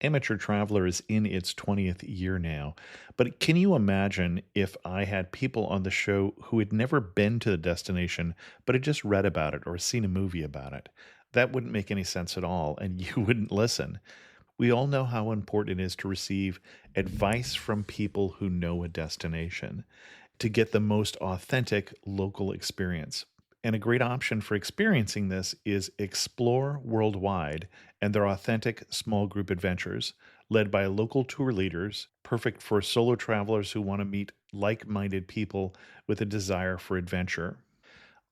Amateur Traveler is in its 20th year now, but can you imagine if I had people on the show who had never been to the destination, but had just read about it or seen a movie about it? That wouldn't make any sense at all, and you wouldn't listen. We all know how important it is to receive advice from people who know a destination to get the most authentic local experience. And a great option for experiencing this is Explore Worldwide and their authentic small group adventures, led by local tour leaders, perfect for solo travelers who want to meet like minded people with a desire for adventure.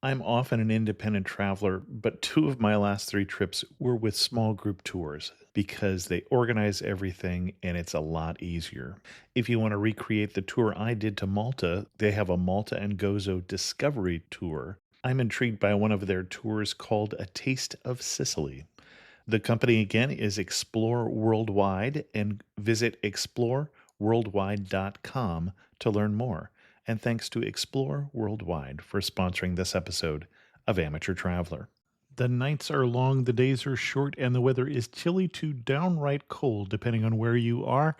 I'm often an independent traveler, but two of my last three trips were with small group tours because they organize everything and it's a lot easier. If you want to recreate the tour I did to Malta, they have a Malta and Gozo Discovery Tour. I'm intrigued by one of their tours called A Taste of Sicily. The company again is Explore Worldwide, and visit exploreworldwide.com to learn more. And thanks to Explore Worldwide for sponsoring this episode of Amateur Traveler. The nights are long, the days are short, and the weather is chilly to downright cold, depending on where you are.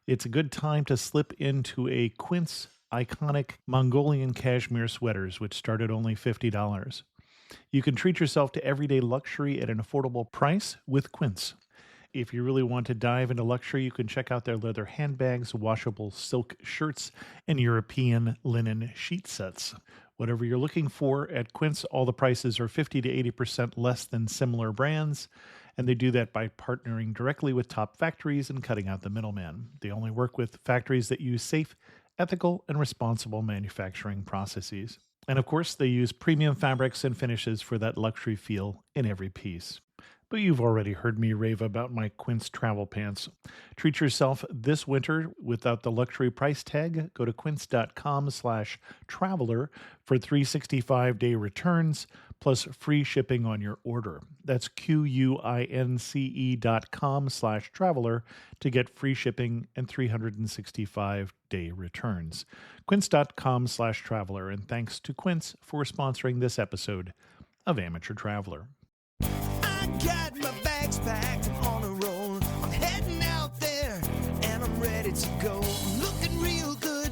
It's a good time to slip into a Quince iconic Mongolian cashmere sweaters, which start at only $50. You can treat yourself to everyday luxury at an affordable price with Quince. If you really want to dive into luxury, you can check out their leather handbags, washable silk shirts, and European linen sheet sets. Whatever you're looking for at Quince, all the prices are 50 to 80% less than similar brands, and they do that by partnering directly with top factories and cutting out the middleman. They only work with factories that use safe, ethical, and responsible manufacturing processes. And of course, they use premium fabrics and finishes for that luxury feel in every piece. But you've already heard me rave about my Quince travel pants. Treat yourself this winter without the luxury price tag. Go to quince.com/traveler for 365-day returns plus free shipping on your order. That's QUINCE.com/traveler to get free shipping and 365-day returns. Quince.com/traveler. And thanks to Quince for sponsoring this episode of Amateur Traveler. Got my bags packed, I'm on a roll. I'm heading out there and I'm ready to go. Looking real good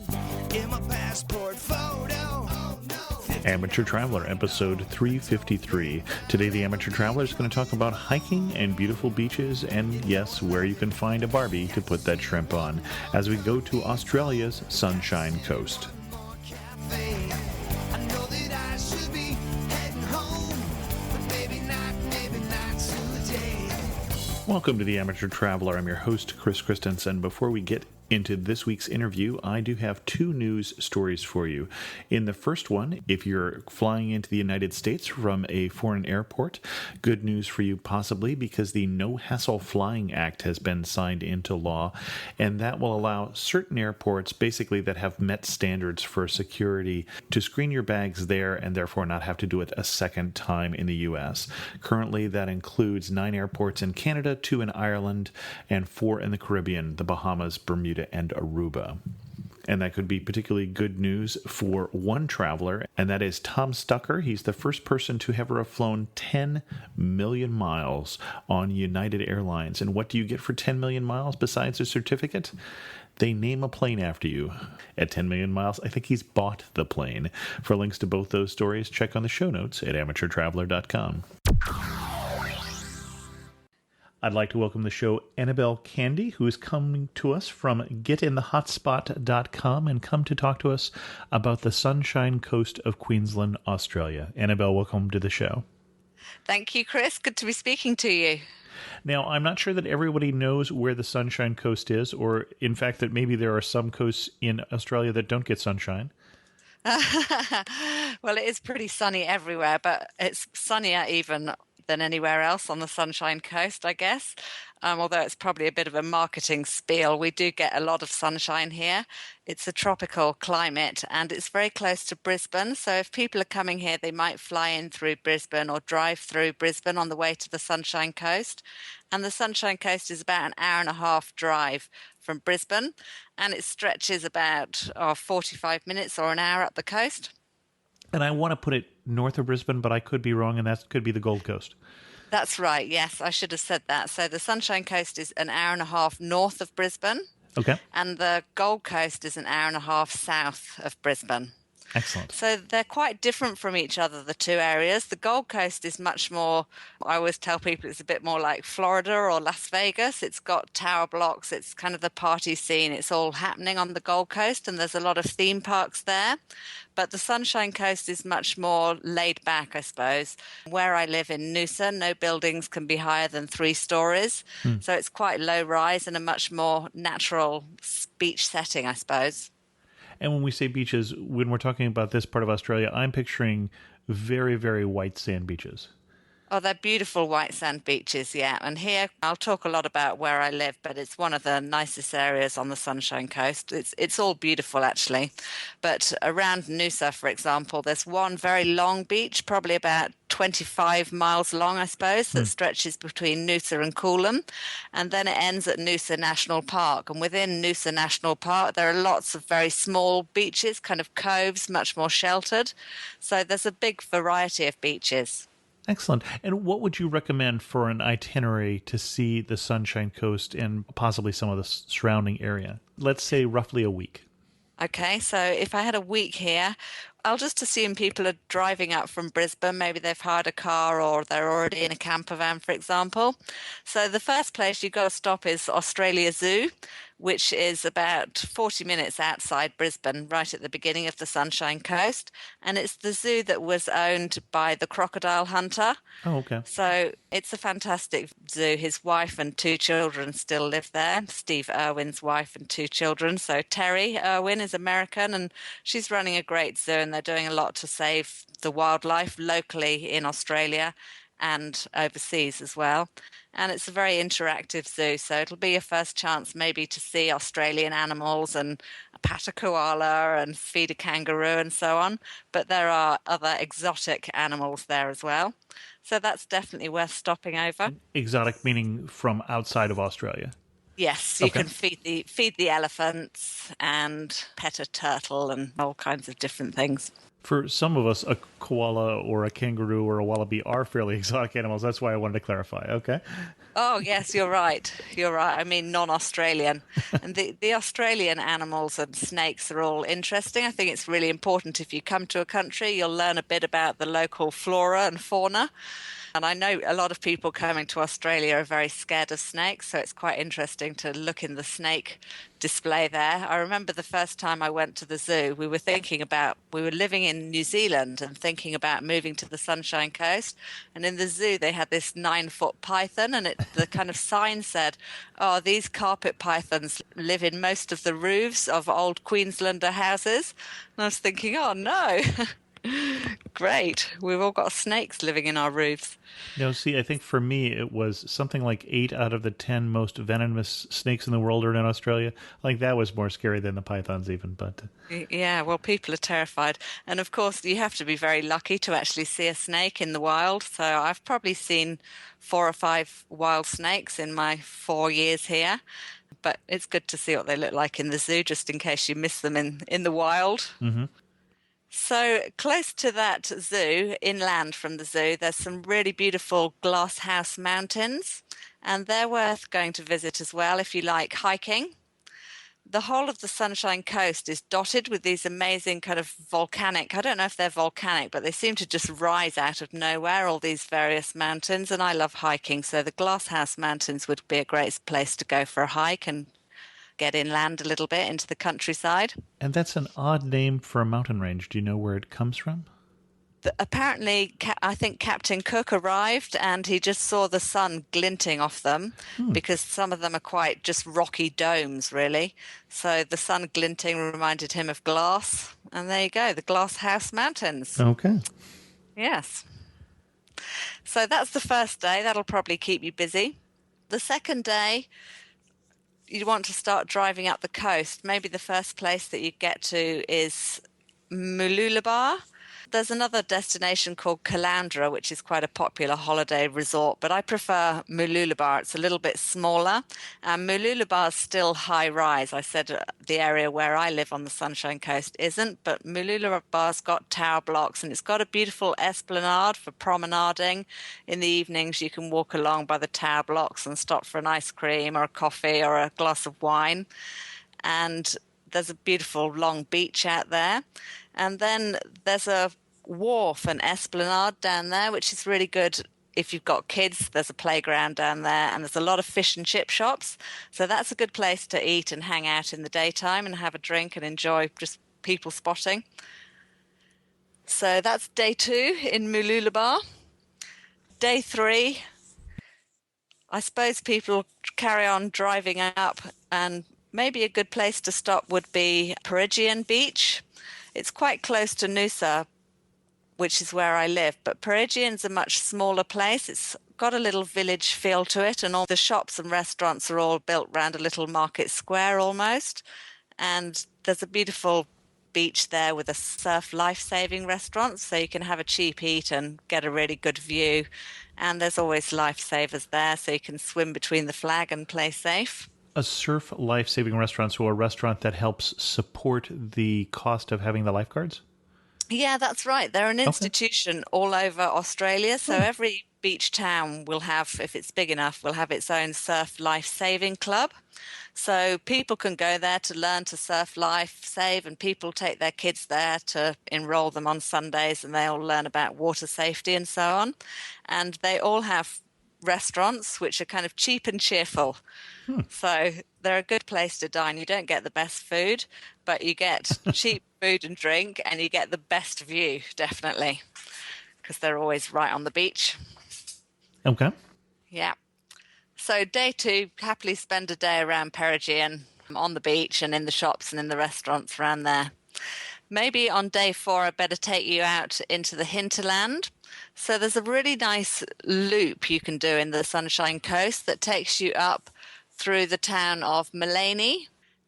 in my passport photo. Oh, no. Amateur Traveler, episode 353. Today, the Amateur Traveler is going to talk about hiking and beautiful beaches, and yes, where you can find a Barbie to put that shrimp on, as we go to Australia's Sunshine Coast. Welcome to the Amateur Traveler. I'm your host, Chris Christensen. Before we get into this week's interview, I do have two news stories for you. In the first one, if you're flying into the United States from a foreign airport, good news for you possibly, because the No Hassle Flying Act has been signed into law, and that will allow certain airports, basically that have met standards for security, to screen your bags there and therefore not have to do it a second time in the U.S. Currently, that includes 9 airports in Canada, 2 in Ireland, and 4 in the Caribbean, the Bahamas, Bermuda, and Aruba. And that could be particularly good news for one traveler, and that is Tom Stucker. He's the first person to ever have flown 10 million miles on United Airlines. And what do you get for 10 million miles besides a certificate? They name a plane after you. At 10 million miles, I think he's bought the plane. For links to both those stories, check on the show notes at amateurtraveler.com. I'd like to welcome the show Annabel Candy, who is coming to us from getinthehotspot.com and come to talk to us about the Sunshine Coast of Queensland, Australia. Annabel, welcome to the show. Thank you, Chris. Good to be speaking to you. Now, I'm not sure that everybody knows where the Sunshine Coast is, or in fact that maybe there are some coasts in Australia that don't get sunshine. Well, it is pretty sunny everywhere, but it's sunnier even than anywhere else on the Sunshine Coast, I guess. Although it's probably a bit of a marketing spiel, we do get a lot of sunshine here. It's a tropical climate and it's very close to Brisbane. So if people are coming here, they might fly in through Brisbane or drive through Brisbane on the way to the Sunshine Coast. And the Sunshine Coast is about an hour and a half drive from Brisbane, and it stretches about 45 minutes or an hour up the coast. And I want to put it north of Brisbane, but I could be wrong, and that could be the Gold Coast. That's right. Yes, I should have said that. So the Sunshine Coast is an hour and a half north of Brisbane, Okay, and the Gold Coast is an hour and a half south of Brisbane. excellent. So they're quite different from each other, the two areas. The Gold Coast is much more, I always tell people it's a bit more like Florida or Las Vegas. It's got tower blocks, it's kind of the party scene. It's all happening on the Gold Coast, and there's a lot of theme parks there. But the Sunshine Coast is much more laid back, I suppose. Where I live in Noosa, no buildings can be higher than 3 stories. Hmm. So it's quite low rise and a much more natural beach setting, I suppose. And when we say beaches, when we're talking about this part of Australia, I'm picturing very, very white sand beaches. Oh, they're beautiful white sand beaches, yeah. And here, I'll talk a lot about where I live, but it's one of the nicest areas on the Sunshine Coast. It's all beautiful, actually. But around Noosa, for example, there's one very long beach, probably about 25 miles long, I suppose, Hmm. that stretches between Noosa and Coolum. And then it ends at Noosa National Park. And within Noosa National Park, there are lots of very small beaches, kind of coves, much more sheltered. So there's a big variety of beaches. Excellent. And what would you recommend for an itinerary to see the Sunshine Coast and possibly some of the surrounding area? Let's say roughly a week. Okay, so if I had a week here, I'll just assume people are driving up from Brisbane. Maybe they've hired a car or they're already in a camper van, for example. So the first place you've got to stop is Australia Zoo, which is about 40 minutes outside Brisbane, right at the beginning of the Sunshine Coast. And it's the zoo that was owned by the crocodile hunter. Oh, okay. So it's a fantastic zoo. His wife and 2 children still live there. Steve Irwin's wife and 2 children. So Terry Irwin is American, and she's running a great zoo, and they're doing a lot to save the wildlife locally in Australia and overseas as well. And it's a very interactive zoo, so it'll be your first chance maybe to see Australian animals and pat a koala and feed a kangaroo and so on. But there are other exotic animals there as well. So that's definitely worth stopping over. Exotic meaning from outside of Australia. Yes, you Okay. can feed the elephants and pet a turtle and all kinds of different things. For some of us, a koala or a kangaroo or a wallaby are fairly exotic animals. That's why I wanted to clarify. Okay. Oh, yes, you're right. You're right. I mean, non-Australian. And the Australian animals and snakes are all interesting. I think it's really important if you come to a country, you'll learn a bit about the local flora and fauna. And I know a lot of people coming to Australia are very scared of snakes, so it's quite interesting to look in the snake display there. I remember the first time I went to the zoo, we were living in New Zealand and thinking about moving to the Sunshine Coast. And in the zoo, they had this 9-foot python, and the kind of sign said, oh, these carpet pythons live in most of the roofs of old Queenslander houses. And I was thinking, oh, no. Great. We've all got snakes living in our roofs. No, see, I think for me, it was something like 8 out of the 10 most venomous snakes in the world are in Australia. Like that was more scary than the pythons even, but Yeah, well, people are terrified. And of course, you have to be very lucky to actually see a snake in the wild. So I've probably seen 4 or 5 wild snakes in my 4 years here. But it's good to see what they look like in the zoo, just in case you miss them in the wild. mhm. So close to that zoo, inland from the zoo, there's some really beautiful glasshouse mountains, and they're worth going to visit as well if you like hiking. The whole of the Sunshine Coast is dotted with these amazing kind of volcanic, I don't know if they're volcanic, but they seem to just rise out of nowhere, all these various mountains, and I love hiking, so the Glasshouse Mountains would be a great place to go for a hike and get inland a little bit into the countryside. And that's an odd name for a mountain range. Do you know where it comes from? Apparently, I think Captain Cook arrived and he just saw the sun glinting off them because some of them are quite just rocky domes, really. So the sun glinting reminded him of glass. And there you go, the Glass House Mountains. Okay. Yes. So that's the first day. That'll probably keep you busy. The second day, you want to start driving up the coast. Maybe the first place that you get to is Mooloolaba. There's another destination called Caloundra, which is quite a popular holiday resort, but I prefer Mooloolaba. It's a little bit smaller. And Mooloolaba is still high rise. I said the area where I live on the Sunshine Coast isn't, but Mooloolaba's got tower blocks and it's got a beautiful esplanade for promenading. In the evenings, you can walk along by the tower blocks and stop for an ice cream or a coffee or a glass of wine. And there's a beautiful long beach out there. And then there's a wharf and esplanade down there, which is really good if you've got kids. There's a playground down there, and there's a lot of fish and chip shops. So that's a good place to eat and hang out in the daytime and have a drink and enjoy just people spotting. So that's day 2 in Mooloolaba. Day 3, I suppose people carry on driving up, and maybe a good place to stop would be Peregian Beach. It's quite close to Noosa, which is where I live, but Peregian's a much smaller place. It's got a little village feel to it, and all the shops and restaurants are all built around a little market square almost. And there's a beautiful beach there with a surf life-saving restaurant, so you can have a cheap eat and get a really good view. And there's always lifesavers there, so you can swim between the flag and play safe. A surf life-saving restaurant, so a restaurant that helps support the cost of having the lifeguards? Yeah, that's right. They're an Okay. institution all over Australia. So every beach town will have, if it's big enough, will have its own surf life saving club. So people can go there to learn to surf life save, and people take their kids there to enroll them on Sundays, and they all learn about water safety and so on. And they all have restaurants which are kind of cheap and cheerful. So they're a good place to dine. You don't get the best food, but you get cheap food and drink, and you get the best view, definitely, because they're always right on the beach. Okay. Yeah. So day 2, happily spend a day around Peregian on the beach and in the shops and in the restaurants around there. Maybe on day 4, I better take you out into the hinterland. So there's a really nice loop you can do in the Sunshine Coast that takes you up through the town of Mullaney,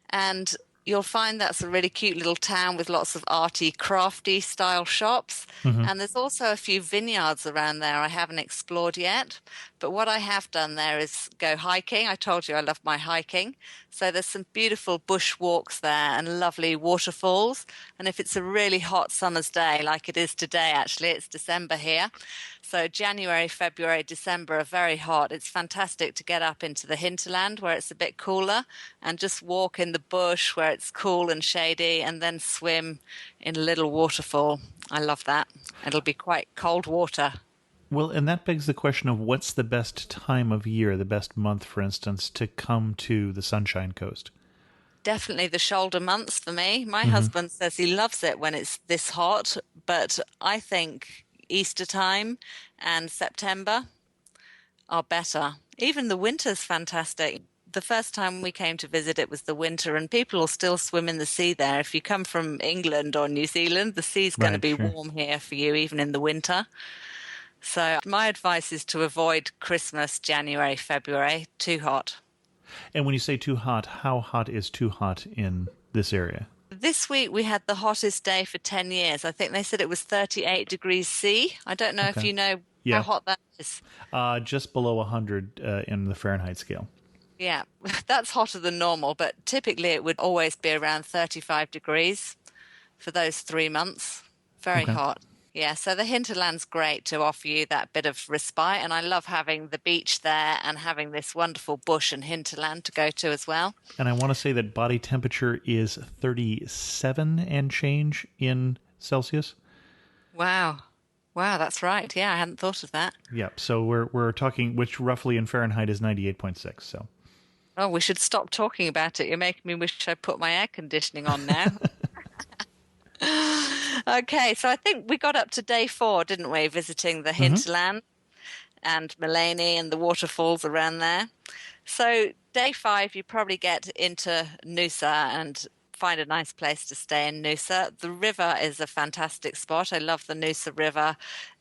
and you'll find that's a really cute little town with lots of arty, crafty style shops. And there's also a few vineyards around there I haven't explored yet. But what I have done there is go hiking. I told you I love my hiking. So there's some beautiful bush walks there and lovely waterfalls. And if it's a really hot summer's day, like it is today, actually, it's December here. So January, February, December are very hot. It's fantastic to get up into the hinterland where it's a bit cooler and just walk in the bush where it's cool and shady, and then swim in a little waterfall. I love that. It'll be quite cold water. Well, and that begs the question of what's the best time of year, the best month, for instance, to come to the Sunshine Coast? Definitely the shoulder months for me. My husband says he loves it when it's this hot, but I think Easter time and September are better. Even the winter's fantastic. The first time we came to visit, it was the winter, and people will still swim in the sea there. If you come from England or New Zealand, the sea's going to Right, be sure. warm here for you, even in the winter. So my advice is to avoid Christmas, January, February, too hot. And when you say too hot, how hot is too hot in this area? This week we had the hottest day for 10 years. I think they said it was 38 degrees C. I don't know if Okay. you know Yeah. how hot that is. Just below 100 in the Fahrenheit scale. Yeah, that's hotter than normal, but typically it would always be around 35 degrees for those 3 months. Very Okay. hot. Yeah, so the hinterland's great to offer you that bit of respite, and I love having the beach there and having this wonderful bush and hinterland to go to as well. And I want to say that body temperature is 37 and change in Celsius. Wow. Wow, that's right. Yeah, I hadn't thought of that. Yep. So we're talking, which roughly in Fahrenheit is 98.6. So Oh, we should stop talking about it. You're making me wish I put my air conditioning on now. Okay, so I think we got up to day 4, didn't we? Visiting the hinterland and Mullaney and the waterfalls around there. So day 5, you probably get into Noosa and find a nice place to stay in Noosa. The river is a fantastic spot. I love the Noosa River.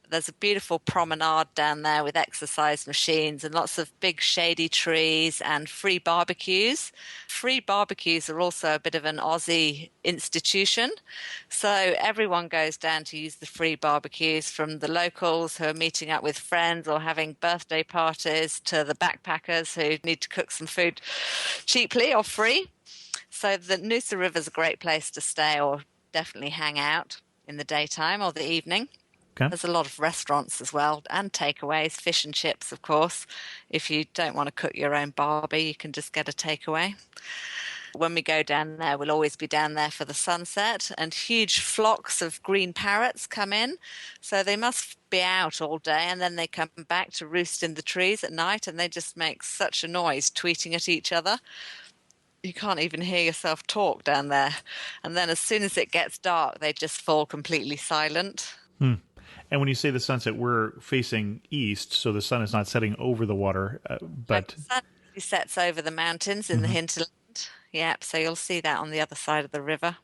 There's a beautiful promenade down there with exercise machines and lots of big shady trees and free barbecues. Free barbecues are also a bit of an Aussie institution. So everyone goes down to use the free barbecues, from the locals who are meeting up with friends or having birthday parties to the backpackers who need to cook some food cheaply or free. So the Noosa River is a great place to stay or definitely hang out in the daytime or the evening. Okay. There's a lot of restaurants as well, and takeaways, fish and chips, of course. If you don't want to cook your own barbie, you can just get a takeaway. When we go down there, we'll always be down there for the sunset, and huge flocks of green parrots come in. So they must be out all day, and then they come back to roost in the trees at night, and they just make such a noise tweeting at each other. You can't even hear yourself talk down there. And then as soon as it gets dark, they just fall completely silent. Hmm. And when you say the sunset, we're facing east, so the sun is not setting over the water, but The sun sets over the mountains in the hinterland. Yep, so you'll see that on the other side of the river.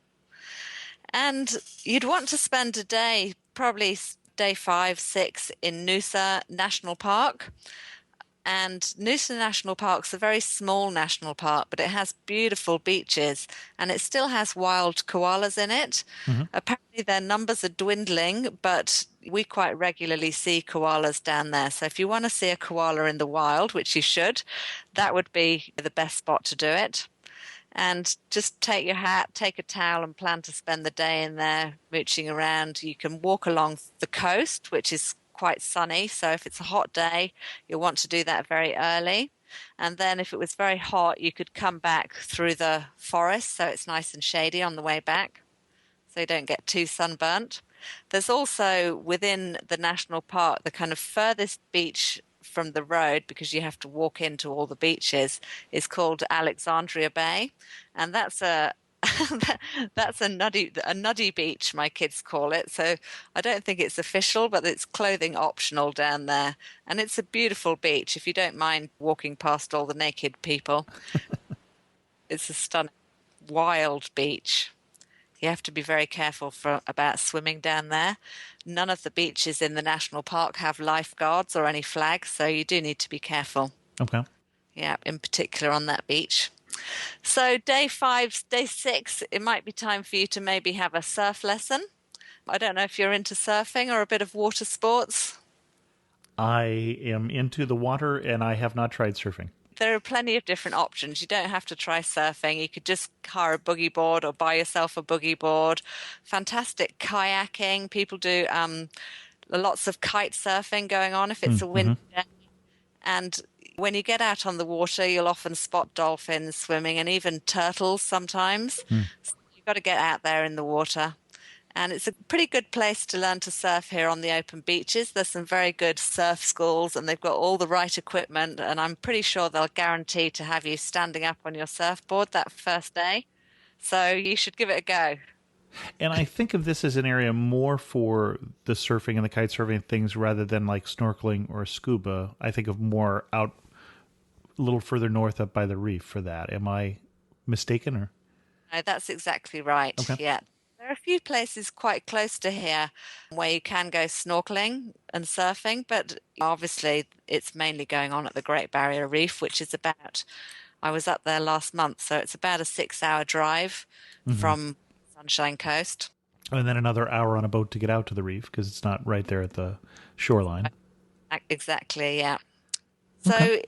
And you'd want to spend a day, probably day 5, 6, in Noosa National Park. And Noosa National Park's a very small national park, but it has beautiful beaches, and it still has wild koalas in it. Apparently their numbers are dwindling, but we quite regularly see koalas down there. So if you want to see a koala in the wild, which you should, that would be the best spot to do it. And just take your hat, take a towel, and plan to spend the day in there mooching around. You can walk along the coast, which is quite sunny. So if it's a hot day, you'll want to do that very early. And then if it was very hot, you could come back through the forest, so it's nice and shady on the way back, so you don't get too sunburnt. There's also, within the national park, the kind of furthest beach from the road, because you have to walk into all the beaches, is called Alexandria Bay, and that's a that's a nuddy beach, my kids call it. So I don't think it's official, but it's clothing optional down there, and it's a beautiful beach if you don't mind walking past all the naked people. It's a stunning wild beach. You have to be very careful about swimming down there. None of the beaches in the national park have lifeguards or any flags, so you do need to be careful. okay. Yeah, in particular on that beach. So day 5, day 6, it might be time for you to maybe have a surf lesson. I don't know if you're into surfing or a bit of water sports. I am into the water, and I have not tried surfing. There are plenty of different options. You don't have to try surfing. You could just hire a boogie board or buy yourself a boogie board. Fantastic kayaking. People do lots of kite surfing going on if it's a windy day. And when you get out on the water, you'll often spot dolphins swimming and even turtles sometimes. So you've got to get out there in the water. And it's a pretty good place to learn to surf here on the open beaches. There's some very good surf schools, and they've got all the right equipment, and I'm pretty sure they'll guarantee to have you standing up on your surfboard that first day. So you should give it a go. And I think of this as an area more for the surfing and the kite surfing things rather than like snorkeling or scuba. I think of more out a little further north up by the reef for that. Am I mistaken? Or No, that's exactly right. Okay. Yeah. There are a few places quite close to here where you can go snorkeling and surfing, but obviously it's mainly going on at the Great Barrier Reef, which is I was up there last month, so it's about a 6-hour drive from Sunshine Coast. And then another hour on a boat to get out to the reef because it's not right there at the shoreline. Exactly, yeah. So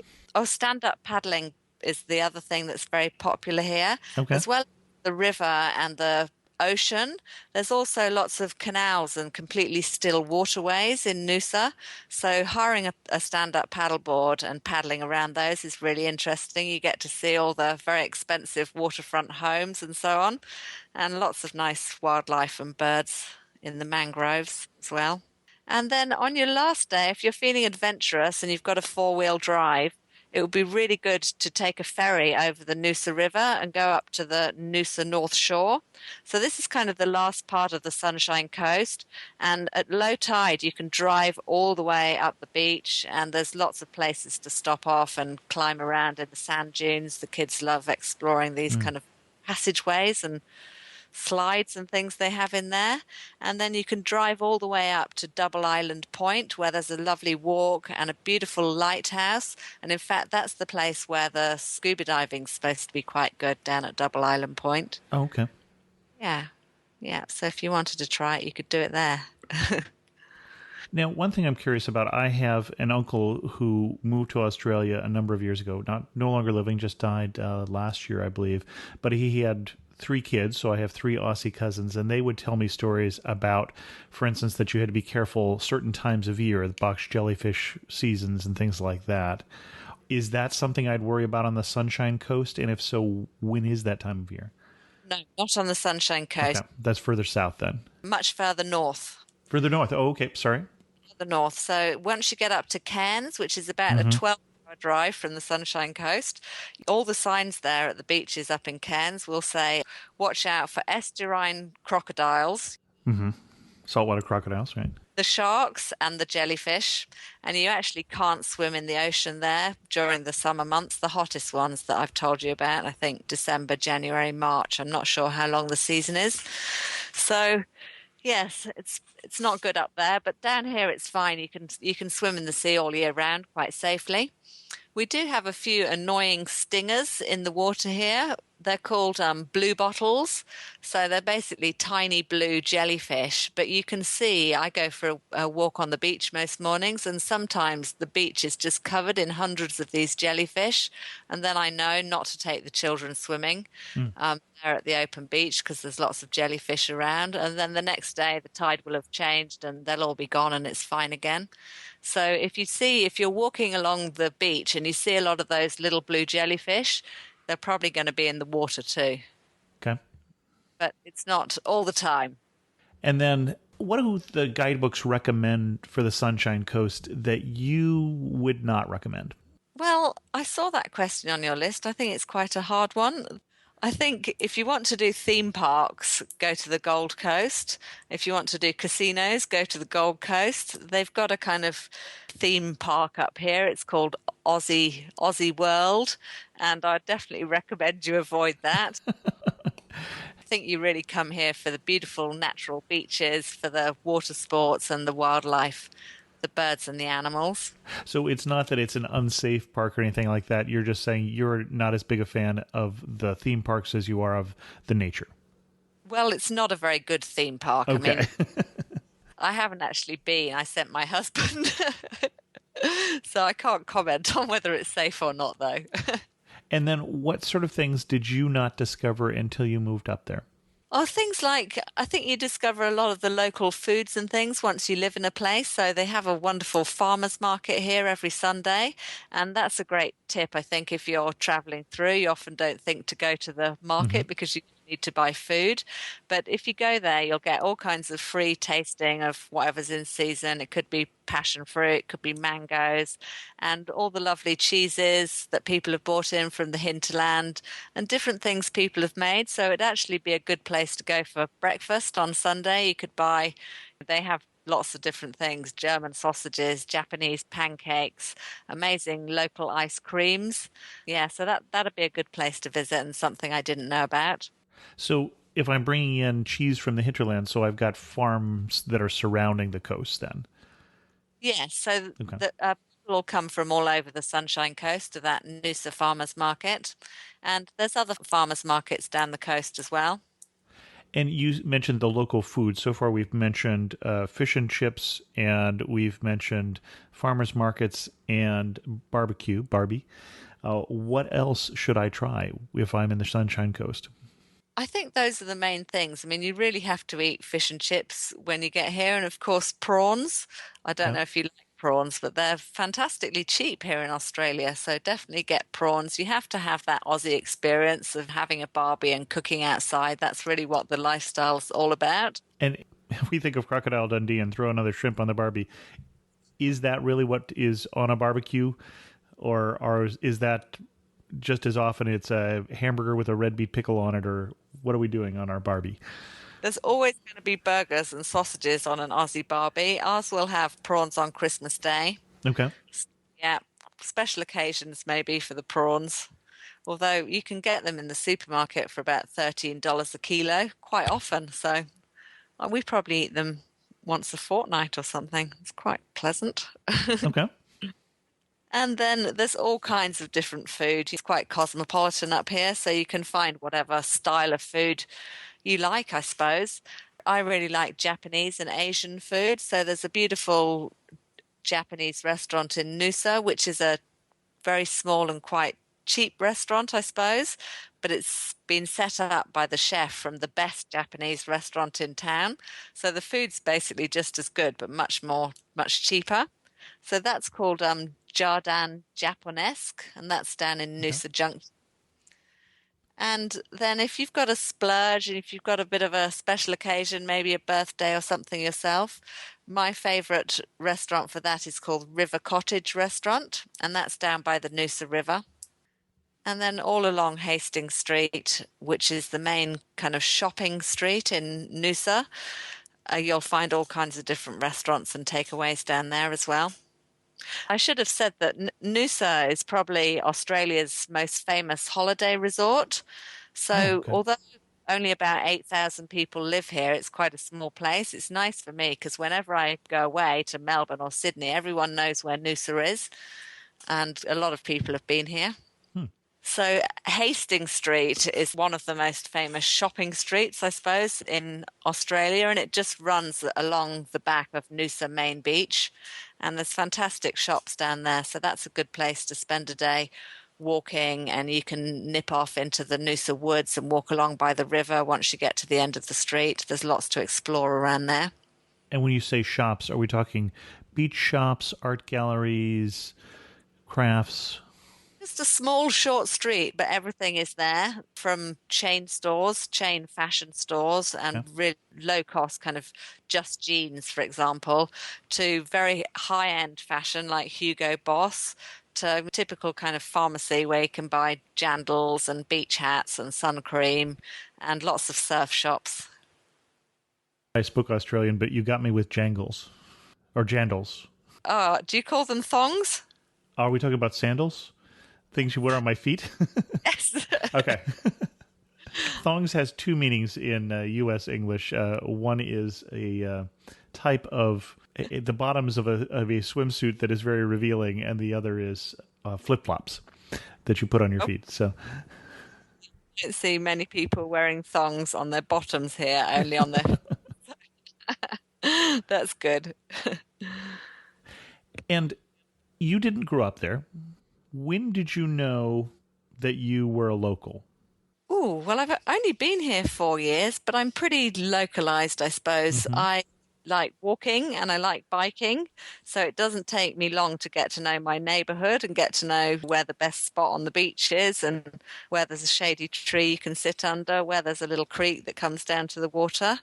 stand-up paddling is the other thing that's very popular here. Okay. As well as the river and the ocean, there's also lots of canals and completely still waterways in Noosa. So hiring a stand-up paddleboard and paddling around those is really interesting. You get to see all the very expensive waterfront homes and so on, and lots of nice wildlife and birds in the mangroves as well. And then on your last day, if you're feeling adventurous and you've got a 4-wheel drive, it would be really good to take a ferry over the Noosa River and go up to the Noosa North Shore. So this is kind of the last part of the Sunshine Coast. And at low tide, you can drive all the way up the beach, and there's lots of places to stop off and climb around in the sand dunes. The kids love exploring these kind of passageways and slides and things they have in there. And then you can drive all the way up to Double Island Point, where there's a lovely walk and a beautiful lighthouse. And in fact, that's the place where the scuba diving's supposed to be quite good, down at Double Island Point. Oh, okay. Yeah. Yeah. So if you wanted to try it, you could do it there. Now, one thing I'm curious about, I have an uncle who moved to Australia a number of years ago, no longer living, just died last year, I believe. But he had three kids, so I have three Aussie cousins, and they would tell me stories about, for instance, that you had to be careful certain times of year, the box jellyfish seasons and things like that. Is that something I'd worry about on the Sunshine Coast? And if so, when is that time of year? No, not on the Sunshine Okay, Coast, that's further south then. much further north. Further north. Oh, okay. Sorry. The north. So once you get up to Cairns, which is about a Mm-hmm. 12-hour drive from the Sunshine Coast, all the signs there at the beaches up in Cairns will say, watch out for estuarine crocodiles, Mm-hmm. Saltwater crocodiles, right? the sharks, and the jellyfish. And you actually can't swim in the ocean there during the summer months, the hottest ones that I've told you about, I think December, January, March. I'm not sure how long the season is. So yes, it's not good up there, but down here it's fine. You can swim in the sea all year round quite safely. We do have a few annoying stingers in the water here. They're called blue bottles. So they're basically tiny blue jellyfish. But you can see, I go for a walk on the beach most mornings, and sometimes the beach is just covered in hundreds of these jellyfish. And then I know not to take the children swimming. They're at the open beach because there's lots of jellyfish around. And then the next day, the tide will have changed and they'll all be gone and it's fine again. So if you're walking along the beach and you see a lot of those little blue jellyfish, they're probably going to be in the water too. Okay. But it's not all the time. And then what do the guidebooks recommend for the Sunshine Coast that you would not recommend? Well, I saw that question on your list. I think it's quite a hard one. I think if you want to do theme parks, go to the Gold Coast. If you want to do casinos, go to the Gold Coast. They've got a kind of theme park up here. It's called Aussie World, and I definitely recommend you avoid that. I think you really come here for the beautiful natural beaches, for the water sports and the wildlife, the birds and the animals. So it's not that it's an unsafe park or anything like that. You're just saying you're not as big a fan of the theme parks as you are of the nature. Well, it's not a very good theme park. Okay. I mean, I haven't actually been. I sent my husband. So I can't comment on whether it's safe or not, though. And then what sort of things did you not discover until you moved up there? Oh, things like, I think you discover a lot of the local foods and things once you live in a place. So they have a wonderful farmers market here every Sunday. And that's a great tip, I think, if you're traveling through. You often don't think to go to the market because you need to buy food. But if you go there, you'll get all kinds of free tasting of whatever's in season. It could be passion fruit, it could be mangoes, and all the lovely cheeses that people have brought in from the hinterland and different things people have made. So it'd actually be a good place to go for breakfast on Sunday. You could buy, they have lots of different things, German sausages, Japanese pancakes, amazing local ice creams. Yeah, so that'd be a good place to visit and something I didn't know about. So if I'm bringing in cheese from the hinterland, so I've got farms that are surrounding the coast then. Yes, so Okay. people all come from all over the Sunshine Coast to that Noosa Farmers Market. And there's other farmers markets down the coast as well. And you mentioned the local food. So far, we've mentioned fish and chips, and we've mentioned farmers markets and Barbie. What else should I try if I'm in the Sunshine Coast? I think those are the main things. I mean, you really have to eat fish and chips when you get here. And of course, prawns. I don't Yeah. know if you like prawns, but they're fantastically cheap here in Australia. So definitely get prawns. You have to have that Aussie experience of having a barbie and cooking outside. That's really what the lifestyle's all about. And if we think of Crocodile Dundee and throw another shrimp on the Barbie, is that really what is on a barbecue? Or is that just as often it's a hamburger with a red beet pickle on it? Or what are we doing on our Barbie? There's always going to be burgers and sausages on an Aussie barbie. Ours will have prawns on Christmas Day. Okay. Yeah, special occasions maybe for the prawns. although you can get them in the supermarket for about $13 a kilo quite often. So we probably eat them once a fortnight or something. It's quite pleasant. Okay. And then there's all kinds of different food. It's quite cosmopolitan up here, so you can find whatever style of food you like, I suppose. I really like Japanese and Asian food. So there's a beautiful Japanese restaurant in Noosa, which is a very small and quite cheap restaurant, I suppose, but it's been set up by the chef from the best Japanese restaurant in town. So the food's basically just as good, but much cheaper. So that's called Jardan Japonesque, and that's down in Okay. Noosa Junction. And then if you've got a splurge and if you've got a bit of a special occasion, maybe a birthday or something yourself, my favorite restaurant for that is called River Cottage Restaurant, and that's down by the Noosa River. And then all along Hastings Street, which is the main kind of shopping street in Noosa, you'll find all kinds of different restaurants and takeaways down there as well. I should have said that Noosa is probably Australia's most famous holiday resort. Oh, So, okay. although only about 8,000 people live here, it's quite a small place. It's nice for me because whenever I go away to Melbourne or Sydney, everyone knows where Noosa is, and a lot of people have been here. Hmm. So, Hastings Street is one of the most famous shopping streets, I suppose, in Australia, and it just runs along the back of Noosa Main Beach. And there's fantastic shops down there. So, that's a good place to spend a day walking, and you can nip off into the Noosa Woods and walk along by the river once you get to the end of the street. There's lots to explore around there. And when you say shops, are we talking beach shops, art galleries, crafts? Just a small, short street, but everything is there from chain stores, chain fashion stores, Yeah. and really low cost, kind of just jeans, for example, to very high end fashion like Hugo Boss, to typical kind of pharmacy where you can buy jandals and beach hats and sun cream and lots of surf shops. I spoke Australian, but you got me with jangles or jandals. Oh, do you call them thongs? Are we talking about sandals? Things you wear on my feet? Yes. Okay. Thongs has two meanings in U.S. English. One is a type of the bottoms of a swimsuit that is very revealing, and the other is flip flops that you put on your feet. So, I don't see many people wearing thongs on their bottoms here, only on their. That's good. and you didn't grow up there. When did you know that you were a local? Oh, well, I've only been here 4 years, but I'm pretty localized, I suppose. Mm-hmm. I like walking and I like biking, so it doesn't take me long to get to know my neighborhood and get to know where the best spot on the beach is and where there's a shady tree you can sit under, where there's a little creek that comes down to the water.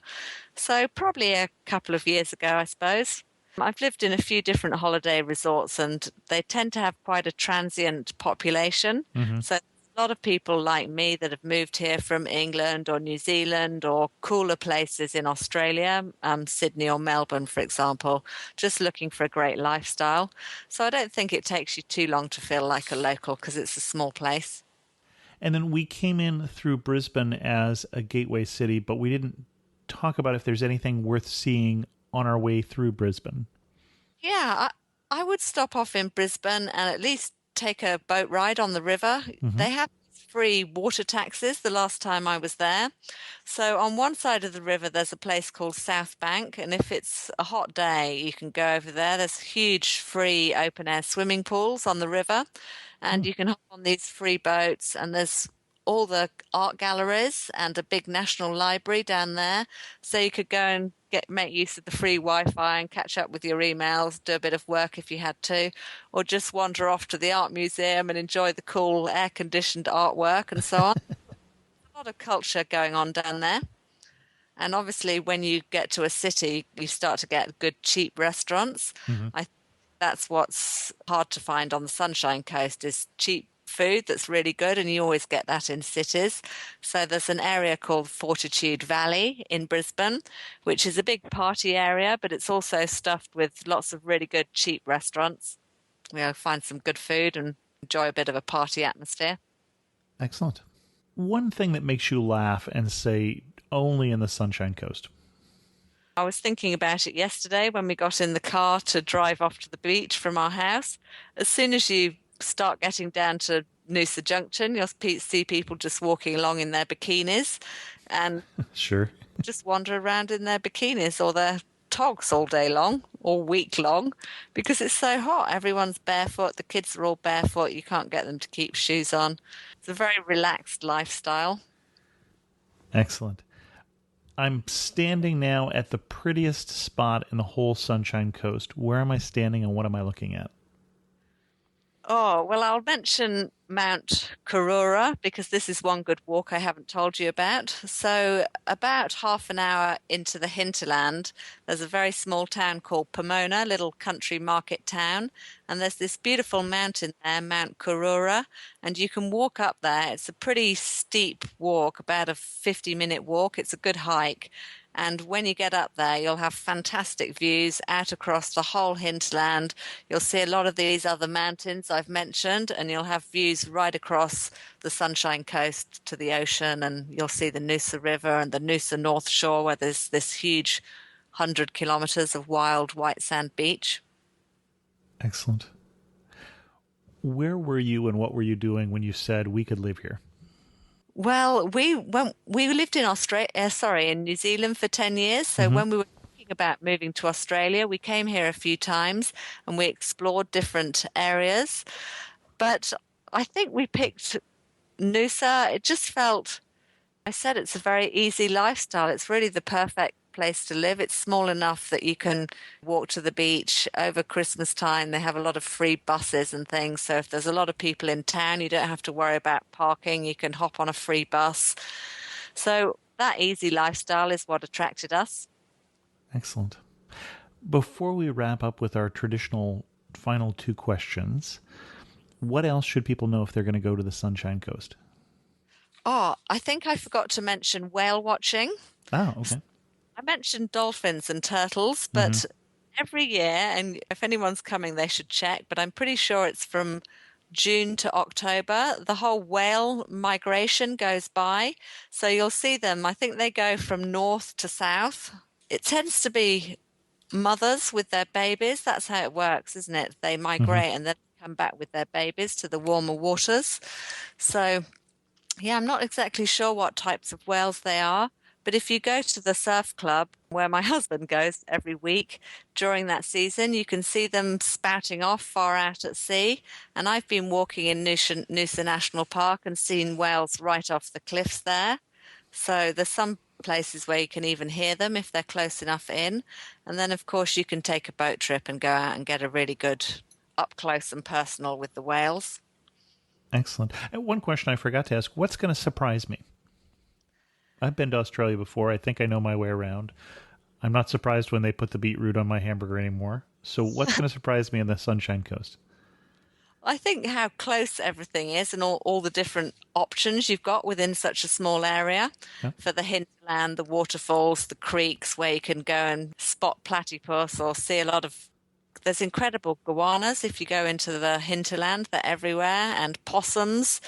So probably a couple of years ago, I suppose. I've lived in a few different holiday resorts and they tend to have quite a transient population. Mm-hmm. So a lot of people like me that have moved here from England or New Zealand or cooler places in Australia, Sydney or Melbourne, for example, just looking for a great lifestyle. So I don't think it takes you too long to feel like a local because it's a small place. And then we came in through Brisbane as a gateway city, but we didn't talk about if there's anything worth seeing on our way through Brisbane. Yeah, I would stop off in Brisbane and at least take a boat ride on the river. Mm-hmm. They have free water taxis the last time I was there. So on one side of the river, there's a place called South Bank. And if it's a hot day, you can go over there. There's huge free open air swimming pools on the river. And you can hop on these free boats. And there's all the art galleries and a big national library down there. So you could go and make use of the free Wi-Fi and catch up with your emails, do a bit of work if you had to, or just wander off to the art museum and enjoy the cool air-conditioned artwork and so on. A lot of culture going on down there. And obviously when you get to a city, you start to get good cheap restaurants. Mm-hmm. I think that's what's hard to find on the Sunshine Coast is cheap food that's really good, and you always get that in cities. So there's an area called Fortitude Valley in Brisbane, which is a big party area, but it's also stuffed with lots of really good cheap restaurants. Find some good food and enjoy a bit of a party atmosphere. Excellent. One thing that makes you laugh and say only in the Sunshine Coast. I was thinking about it yesterday when we got in the car to drive off to the beach from our house. As soon as you start getting down to Noosa Junction, you'll see people just walking along in their bikinis and Sure. just wander around in their bikinis or their togs all day long or week long because it's so hot. Everyone's barefoot. The kids are all barefoot. You can't get them to keep shoes on. It's a very relaxed lifestyle. Excellent. I'm standing now at the prettiest spot in the whole Sunshine Coast. Where am I standing and what am I looking at? Oh, well, I'll mention Mount Karura because this is one good walk I haven't told you about. So, about half an hour into the hinterland, there's a very small town called Pomona, little country market town, and there's this beautiful mountain there, Mount Karura, and you can walk up there. It's a pretty steep walk, about a 50-minute walk. It's a good hike. And when you get up there, you'll have fantastic views out across the whole hinterland. You'll see a lot of these other mountains I've mentioned, and you'll have views right across the Sunshine Coast to the ocean. And you'll see the Noosa River and the Noosa North Shore, where there's this huge 100 kilometers of wild white sand beach. Excellent. Where were you and what were you doing when you said we could live here? Well, we lived in in New Zealand for 10 years. So when we were thinking about moving to Australia, we came here a few times and we explored different areas. But I think we picked Noosa. It just felt, I said it's a very easy lifestyle. It's really the perfect place to live. It's small enough that you can walk to the beach over Christmas time. They have a lot of free buses and things. So if there's a lot of people in town, you don't have to worry about parking. You can hop on a free bus. So that easy lifestyle is what attracted us. Excellent. Before we wrap up with our traditional final two questions, what else should people know if they're going to go to the Sunshine Coast? Oh, I think I forgot to mention whale watching. Oh, okay. I mentioned dolphins and turtles, but every year, and if anyone's coming, they should check, but I'm pretty sure it's from June to October, the whole whale migration goes by. So you'll see them. I think they go from north to south. It tends to be mothers with their babies. That's how it works, isn't it? They migrate and then come back with their babies to the warmer waters. So, yeah, I'm not exactly sure what types of whales they are. But if you go to the surf club where my husband goes every week during that season, you can see them spouting off far out at sea. And I've been walking in Noosa National Park and seen whales right off the cliffs there. So there's some places where you can even hear them if they're close enough in. And then, of course, you can take a boat trip and go out and get a really good up close and personal with the whales. Excellent. And one question I forgot to ask, what's going to surprise me? I've been to Australia before. I think I know my way around. I'm not surprised when they put the beetroot on my hamburger anymore. So what's going to surprise me on the Sunshine Coast? I think how close everything is and all the different options you've got within such a small area for the hinterland, the waterfalls, the creeks where you can go and spot platypus or see a lot of. There's incredible goannas if you go into the hinterland. They're everywhere, and possums.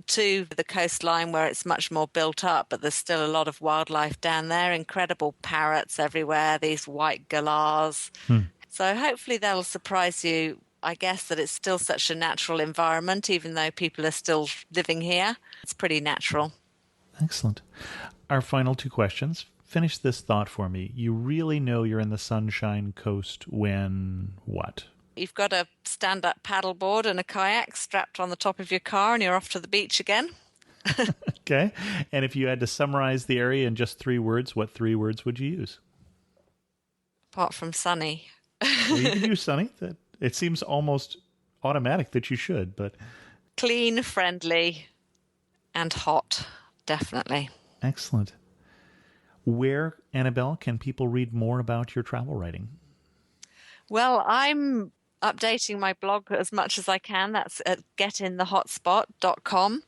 To the coastline where it's much more built up, but there's still a lot of wildlife down there. Incredible parrots everywhere, these white galahs. So hopefully that'll surprise you, I guess, that it's still such a natural environment, even though people are still living here. It's pretty natural. Excellent. Our final two questions. Finish this thought for me. You really know you're in the Sunshine Coast when what? You've got a stand-up paddleboard and a kayak strapped on the top of your car and you're off to the beach again. Okay. And if you had to summarize the area in just 3 words, what 3 words would you use? Apart from sunny. Well, you can use sunny. It seems almost automatic that you should, but... Clean, friendly, and hot, definitely. Excellent. Where, Annabel, can people read more about your travel writing? Well, I'm updating my blog as much as I can. That's at getinthehotspot.com.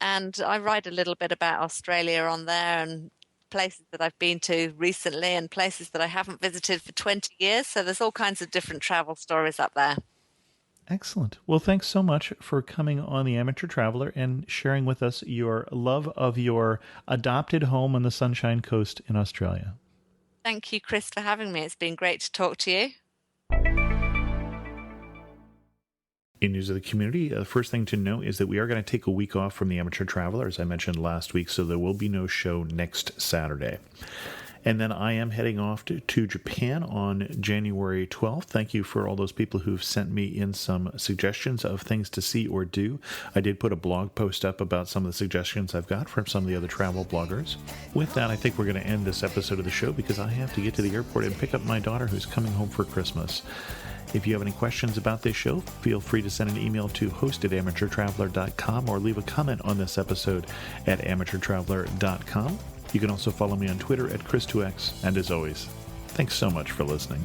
And I write a little bit about Australia on there and places that I've been to recently and places that I haven't visited for 20 years. So there's all kinds of different travel stories up there. Excellent. Well, thanks so much for coming on The Amateur Traveler and sharing with us your love of your adopted home on the Sunshine Coast in Australia. Thank you, Chris, for having me. It's been great to talk to you. In news of the community, the first thing to know is that we are going to take a week off from The Amateur Traveler, as I mentioned last week, so there will be no show next Saturday. And then I am heading off to Japan on January 12th. Thank you for all those people who've sent me in some suggestions of things to see or do. I did put a blog post up about some of the suggestions I've got from some of the other travel bloggers. With that, I think we're going to end this episode of the show because I have to get to the airport and pick up my daughter who's coming home for Christmas. If you have any questions about this show, feel free to send an email to host@amateurtraveler.com or leave a comment on this episode at amateurtraveler.com. You can also follow me on Twitter at Chris2X, and as always, thanks so much for listening.